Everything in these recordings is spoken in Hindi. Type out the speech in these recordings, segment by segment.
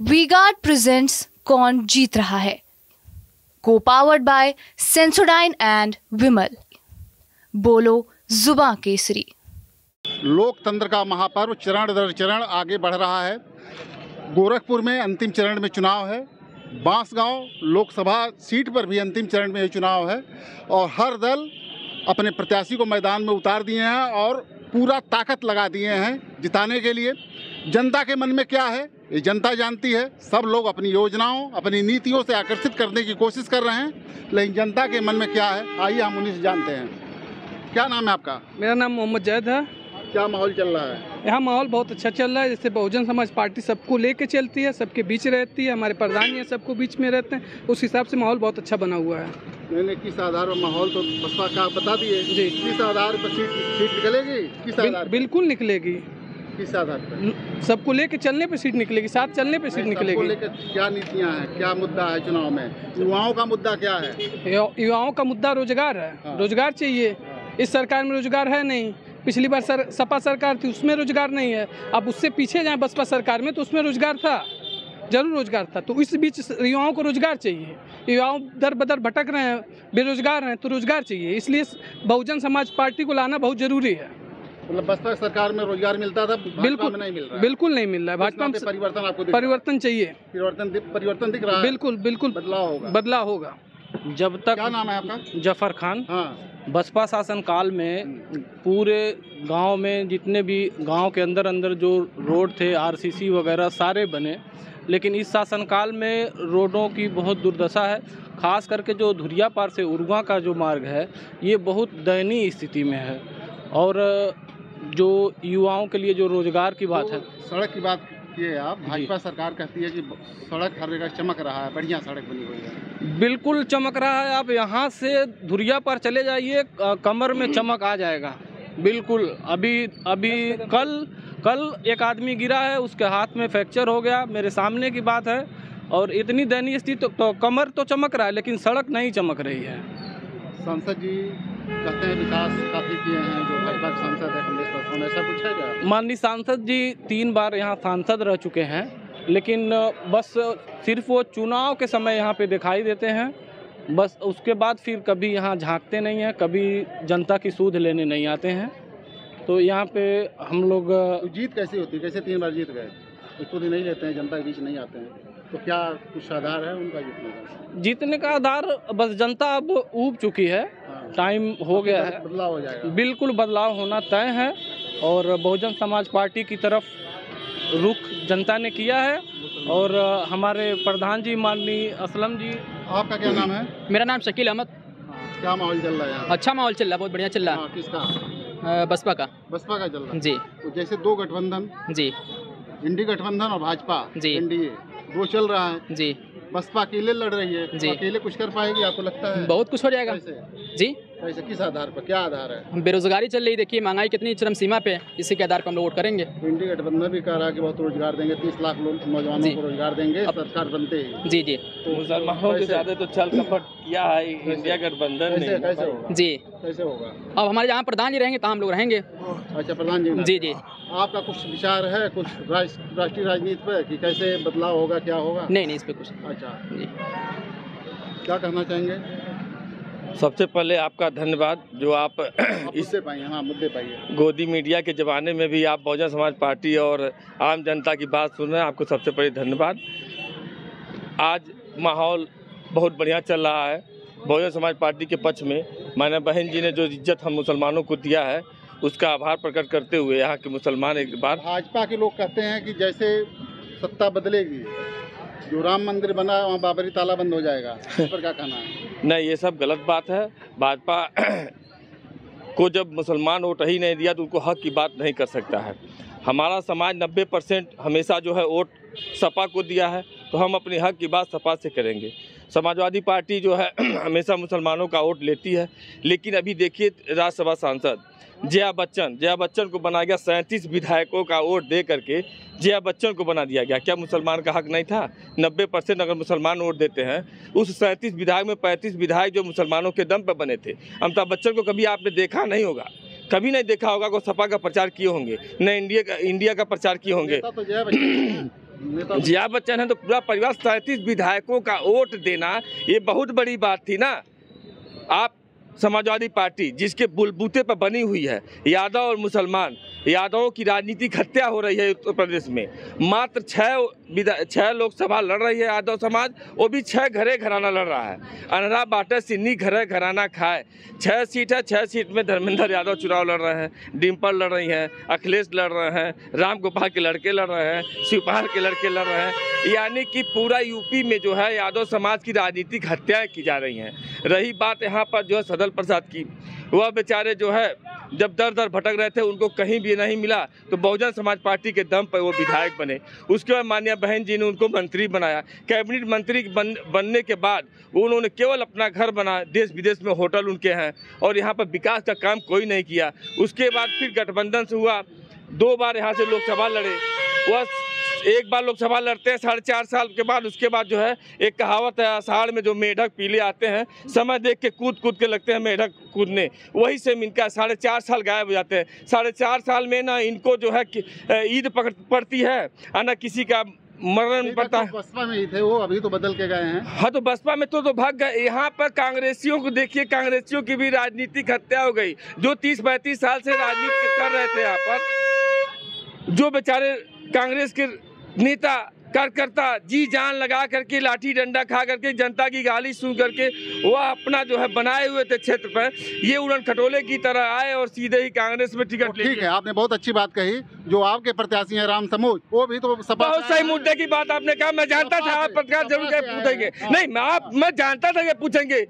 वी-गार्ड प्रेजेंट्स कौन जीत रहा है, को पावर्ड बाय सेंसोडाइन एंड विमल। बोलो जुबां केसरी। लोकतंत्र का महापर्व चरण दर चरण आगे बढ़ रहा है। गोरखपुर में अंतिम चरण में चुनाव है। बांसगांव लोकसभा सीट पर भी अंतिम चरण में चुनाव है और हर दल अपने प्रत्याशी को मैदान में उतार दिए हैं और पूरा ताकत लगा दिए हैं जिताने के लिए। जनता के मन में क्या है ये जनता जानती है। सब लोग अपनी योजनाओं अपनी नीतियों से आकर्षित करने की कोशिश कर रहे हैं, लेकिन जनता के मन में क्या है आइए हम उन्हीं से जानते हैं। क्या नाम है आपका? मेरा नाम मोहम्मद जैद है। क्या माहौल चल रहा है? यहाँ माहौल बहुत अच्छा चल रहा है। जैसे बहुजन समाज पार्टी सबको लेके चलती है, सबके बीच रहती है, हमारे प्रधान ये सबको बीच में रहते हैं, उस हिसाब से माहौल बहुत अच्छा बना हुआ है। मैंने किस आधार पर माहौल तो बसपा का बता दिए जी। किस आधार पर सीट निकलेगी? किस आधार? बिल्कुल निकलेगी। किस आधार पर? सबको लेके चलने पे सीट निकलेगी, साथ चलने पे सीट निकलेगी। लेकर क्या नीतियाँ हैं, क्या मुद्दा है चुनाव में? युवाओं का मुद्दा क्या है? युवाओं का मुद्दा रोजगार है। हाँ। रोजगार चाहिए। इस सरकार में रोजगार है नहीं। पिछली बार सपा सरकार थी उसमें रोजगार नहीं है। अब उससे पीछे जाए बसपा सरकार में तो उसमें रोजगार था, जरूर रोजगार था। तो इस बीच युवाओं को रोजगार चाहिए। युवाओं दर बदर भटक रहे हैं, बेरोजगार हैं, तो रोजगार चाहिए। इसलिए बहुजन समाज पार्टी को लाना बहुत जरूरी है। मतलब बसपा सरकार में रोजगार मिलता था, बिल्कुल नहीं मिल रहा है। बिल्कुल नहीं मिल रहा है। भाजपा में परिवर्तन आपको परिवर्तन चाहिए। परिवर्तन दिख रहा है। बिल्कुल बिल्कुल बदलाव होगा। जब तक क्या नाम है आपका? जफर खान। हाँ। बसपा शासन काल में पूरे गांव में जितने भी गांव के अंदर जो रोड थे आरसीसी वगैरह सारे बने, लेकिन इस शासनकाल में रोडों की बहुत दुर्दशा है। खास करके जो धुरिया पार से उरुआ का जो मार्ग है ये बहुत दयनीय स्थिति में है। और जो युवाओं के लिए जो रोजगार की बात है, सड़क की बात किए आप। भाजपा सरकार कहती है कि सड़क हर जगह चमक रहा है, बढ़िया सड़क बनी हुई है। बिल्कुल चमक रहा है। आप यहाँ से धुरिया पर चले जाइए, कमर में चमक आ जाएगा। बिल्कुल अभी कल एक आदमी गिरा है, उसके हाथ में फ्रैक्चर हो गया, मेरे सामने की बात है। और इतनी दयनीय स्थिति तो कमर तो चमक रहा है लेकिन सड़क नहीं चमक रही है। सांसद जी कहते हैं विकास काफी किए हैं, जो भाजपा के सांसद है कमलेश पासवान, ऐसा कुछ है क्या? माननीय सांसद जी 3 बार यहाँ सांसद रह चुके हैं, लेकिन बस सिर्फ वो चुनाव के समय यहाँ पे दिखाई देते हैं, बस उसके बाद फिर कभी यहाँ झांकते नहीं हैं, कभी जनता की सूध लेने नहीं आते हैं। तो यहाँ पे हम लोग तो जीत कैसी होती है? कैसे 3 बार जीत गए? सूध नहीं लेते हैं, जनता के बीच नहीं आते हैं, तो क्या कुछ आधार है उनका जीतने का आधार? बस जनता अब ऊब चुकी है। हाँ। टाइम हो गया है, बदलाव हो जाएगा। बिल्कुल बदलाव होना तय है और बहुजन समाज पार्टी की तरफ रुख जनता ने किया है। और हमारे प्रधान जी माननीय असलम जी। आपका क्या नाम है? मेरा नाम शकील अहमद। क्या माहौल चल रहा है यहाँ? अच्छा माहौल चल रहा है, बहुत बढ़िया चल रहा है। किसका? बसपा का। बसपा का चल रहा है जी। तो जैसे 2 गठबंधन, जी इंडी गठबंधन और भाजपा जी। एनडीए 2 चल रहा है। जी। बसपा अकेले लड़ रही है, जी। तो अकेले कुछ कर पाएगी आपको लगता है? बहुत कुछ हो जाएगा। कैसे? जी। कैसे, किस आधार पर, क्या आधार है? बेरोजगारी चल रही, देखिए महंगाई कितनी चरम सीमा पे है, इसी के आधार पर हम लोग वोट करेंगे। इंडी गठबंधन भी कह रहा है कि बहुत रोजगार देंगे, 30 लाख नौजवानों जी। को रोजगार देंगे सरकार बनते ही। जी जी। तो मुसलमानों के साथ तो छल कपट किया है इंडिया गठबंधन ने। कैसे होगा? जी। कैसे होगा? अब हमारे जहाँ प्रधान जी रहेंगे तो हम लोग रहेंगे। अच्छा, प्रधान जी। जी जी। आपका कुछ विचार है कुछ राष्ट्रीय राजनीति पे कि कैसे बदलाव होगा, क्या होगा? नहीं इस पे कुछ। अच्छा जी। क्या कहना चाहेंगे? सबसे पहले आपका धन्यवाद जो आप मुद्दे पाइए। हाँ, मुद्दे पाइए। गोदी मीडिया के ज़माने में भी आप बहुजन समाज पार्टी और आम जनता की बात सुन रहे हैं, आपको सबसे पहले धन्यवाद। आज माहौल बहुत बढ़िया चल रहा है बहुजन समाज पार्टी के पक्ष में। माननीय बहन जी ने जो इज्जत हम मुसलमानों को दिया है उसका आभार प्रकट करते हुए यहाँ के मुसलमान एक बार। भाजपा के लोग कहते हैं कि जैसे सत्ता बदलेगी, जो राम मंदिर बना है वहाँ बाबरी ताला बंद हो जाएगा, इस पर क्या कहना है? नहीं, ये सब गलत बात है। भाजपा को जब मुसलमान वोट ही नहीं दिया तो उनको हक की बात नहीं कर सकता है। हमारा समाज 90% हमेशा जो है वोट सपा को दिया है, तो हम अपनी हक की बात सपा से करेंगे। समाजवादी पार्टी जो है हमेशा मुसलमानों का वोट लेती है, लेकिन अभी देखिए राज्यसभा सांसद जया बच्चन को बनाया गया। 37 विधायकों का वोट दे करके जया बच्चन को बना दिया गया। क्या मुसलमान का हक नहीं था? 90% अगर मुसलमान वोट देते हैं, उस 37 विधायक में 35 विधायक जो मुसलमानों के दम पर बने थे। अमिताभ बच्चन को कभी आपने देखा नहीं होगा, कभी नहीं देखा होगा को सपा का प्रचार किए होंगे, न इंडिया का प्रचार किए होंगे। जया बच्चन है तो पूरा परिवार 37 विधायकों का वोट देना ये बहुत बड़ी बात थी ना। आप समाजवादी पार्टी जिसके बुलबूते पर बनी हुई है, यादव और मुसलमान, यादवों की राजनीतिक हत्या हो रही है उत्तर प्रदेश में। मात्र 6 लोकसभा लड़ रही है यादव समाज, वो भी 6 घरे घराना लड़ रहा है। अनरा बाटे सिन्नी घरे घराना खाए। 6 सीट है, 6 सीट में धर्मेंद्र यादव चुनाव लड़ रहे हैं, डिम्पल लड़ रही हैं, अखिलेश लड़ रहे हैं, राम गोपाल के लड़के लड़ रहे हैं, शिवपाल के लड़के लड़ रहे हैं। यानी कि पूरा यूपी में जो है यादव समाज की राजनीतिक हत्याएं की जा रही हैं। रही बात यहाँ पर जो है सदल प्रसाद की, वह बेचारे जो है जब दर दर भटक रहे थे, उनको कहीं भी नहीं मिला तो बहुजन समाज पार्टी के दम पर वो विधायक बने। उसके बाद माननीय बहन जी ने उनको मंत्री बनाया। कैबिनेट मंत्री बनने के बाद उन्होंने केवल अपना घर बना, देश विदेश में होटल उनके हैं, और यहाँ पर विकास का काम कोई नहीं किया। उसके बाद फिर गठबंधन से हुआ, 2 बार यहाँ से लोकसभा लड़े। वह एक बार लोकसभा लड़ते हैं 4.5 साल के बाद, उसके बाद जो है एक कहावत है, आषाढ़ में जो मेढक पीले आते हैं, समय देख के कूद कूद के लगते हैं मेढक कूदने, वही से इनका 4.5 साल गायब हो जाते हैं। 4.5 साल में ना इनको जो है ईद पड़ती है और ना किसी का मरण पड़ता है। बसपा में ही थे वो, अभी तो बदल के गए हैं। हाँ, तो बसपा में तो भाग गए। यहाँ पर कांग्रेसियों को देखिए, कांग्रेसियों की भी राजनीतिक हत्या हो गई। जो 30-35 साल से राजनीति कर रहे थे यहाँ पर, जो बेचारे कांग्रेस के नेता कार्यकर्ता जी जान लगा करके, लाठी डंडा खा करके, जनता की गाली सुन करके वह अपना जो है बनाए हुए थे क्षेत्र पर, ये उड़न खटोले की तरह आए और सीधे ही कांग्रेस में टिकट ले। ठीक है, आपने बहुत अच्छी बात कही। जो आपके प्रत्याशी हैं राम समूह, वो भी तो बहुत सही मुद्दे की बात आपने कहा। मैं जानता था आप पत्रकार जरूर पूछेंगे। नहीं, मैं जानता था कि पूछेंगे।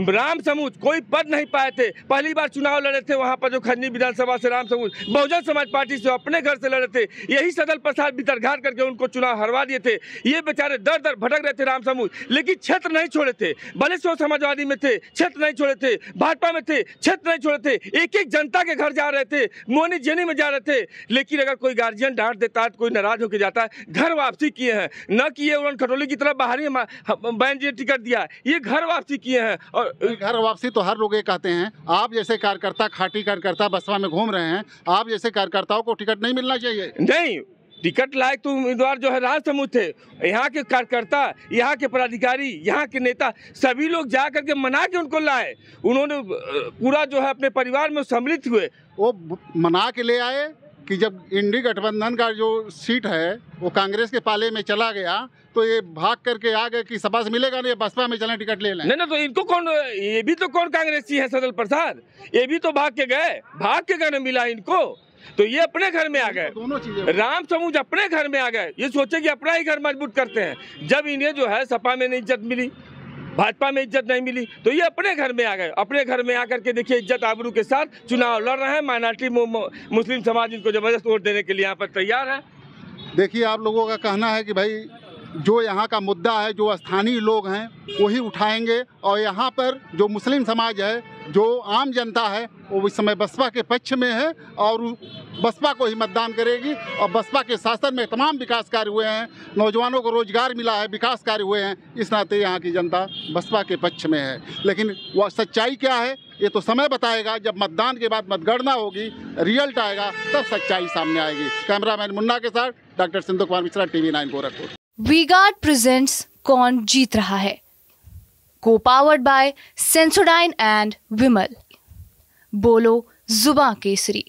राम समूह कोई पद नहीं पाए थे, पहली बार चुनाव लड़े थे वहाँ पर जो खन्नी विधानसभा से राम समूह बहुजन समाज पार्टी से अपने घर से लड़े थे। यही सदल प्रसाद भीतरघाट करके उनको चुनाव हरवा दिए थे। ये बेचारे दर दर भटक रहे थे राम समूह, लेकिन क्षेत्र नहीं छोड़े थे। भले सो समाजवादी में थे, क्षेत्र नहीं छोड़े थे, भाजपा में थे, क्षेत्र नहीं छोड़े थे। एक एक जनता के घर जा रहे थे, मोनी जेनी में जा रहे थे। लेकिन अगर कोई गार्जियन डांट देता है तो कोई नाराज होकर जाता है। घर वापसी किए हैं, न कि ये उड़न खटोली की तरह बाहरी बहन जी ने टिकट दिया, ये घर वापसी किए हैं। और घर वापसी तो हर लोग ये कहते हैं। आप जैसे कार्यकर्ता, खाटी कार्यकर्ता बसपा में घूम रहे हैं, आप जैसे कार्यकर्ताओं को टिकट नहीं मिलना चाहिए? नहीं, टिकट लायक तो उम्मीदवार जो है राम समूह थे। यहाँ के कार्यकर्ता, यहाँ के पदाधिकारी, यहाँ के नेता सभी लोग जा करके मना के उनको लाए। उन्होंने पूरा जो है अपने परिवार में सम्मिलित हुए। वो मना के ले आए कि जब इंडी गठबंधन का जो सीट है वो कांग्रेस के पाले में चला गया तो ये भाग करके आ गए कि सपा से मिलेगा नहीं, बसपा में चलें, टिकट ले लें। नहीं, तो इनको कौन, ये भी तो कौन कांग्रेसी है सदल प्रसाद, ये भी तो भाग के गए, मिला इनको, तो ये अपने घर में आ गए। दोनों चीजें, राम समूह अपने घर में आ गए। ये सोचे कि अपना ही घर मजबूत करते हैं। जब इन्हें जो है सपा में नहीं इज्जत मिली, भाजपा में इज्जत नहीं मिली, तो ये अपने घर में आ गए। अपने घर में आकर के देखिए इज्जत आबरू के साथ चुनाव लड़ रहे हैं। माइनॉरिटी मुस्लिम समाज इनको जबरदस्त वोट देने के लिए यहाँ पर तैयार है। देखिए, आप लोगों का कहना है कि भाई जो यहाँ का मुद्दा है, जो स्थानीय लोग हैं वही उठाएंगे, और यहाँ पर जो मुस्लिम समाज है, जो आम जनता है, वो इस समय बसपा के पक्ष में है और बसपा को ही मतदान करेगी। और बसपा के शासन में तमाम विकास कार्य हुए हैं, नौजवानों को रोजगार मिला है, विकास कार्य हुए हैं। इस नाते यहाँ की जनता बसपा के पक्ष में है। लेकिन वह सच्चाई क्या है ये तो समय बताएगा। जब मतदान के बाद मतगणना होगी, रिजल्ट आएगा, तब सच्चाई सामने आएगी। कैमरामैन मुन्ना के साथ doctor Sindhu Kumar Mishra, TV9 Gorakhpur. V-Guard presents कौन जीत रहा है, को पावर्ड बाय सेंसोडाइन एंड विमल। बोलो जुबां केसरी।